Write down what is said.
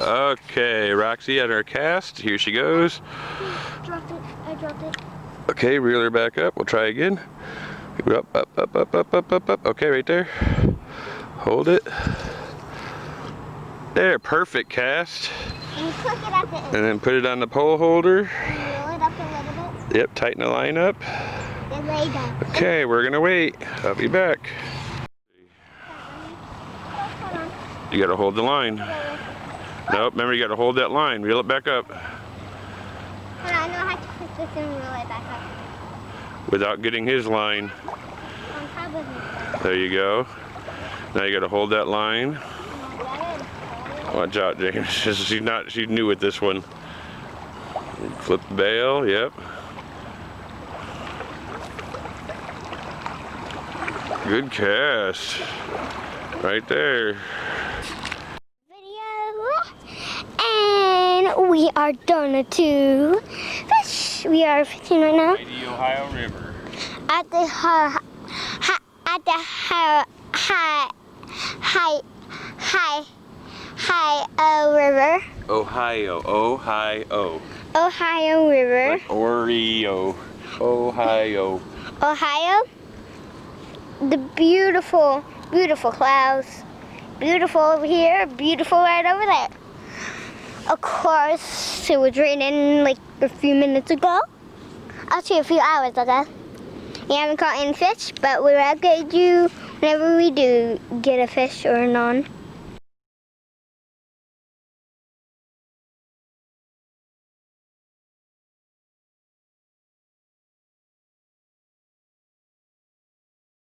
Okay, Roxy at our cast. Here she goes. Dropped it. I dropped it. Okay, reel her back up. We'll try again. Up, up, up, up, up, up, up, up. Okay, right there. Hold it. There, perfect cast. And you click it at the end. And then put it on the pole holder. And you roll it up a little bit. Yep, tighten the line up. Then lay down. Okay, we're gonna wait. I'll be back. Hold on. You gotta hold the line. Nope, remember you gotta hold that line. Reel it back up. Hold on, I know how to click this and reel it back up. Without getting his line. On top of it. There you go. Now you gotta hold that line. Watch out, James. She's new at this one. Flip the bail, yep. Good cast. Right there. And we are done to fish. We are fishing right now The Ohio River. at the Ohio River. Ohio River. Like Oreo. Ohio. Ohio. The beautiful, beautiful clouds. Beautiful over here, beautiful right over there. Of course, it was raining like a few minutes ago. Actually, a few hours ago. We haven't caught any fish, but we'll update you whenever we do get a fish or none.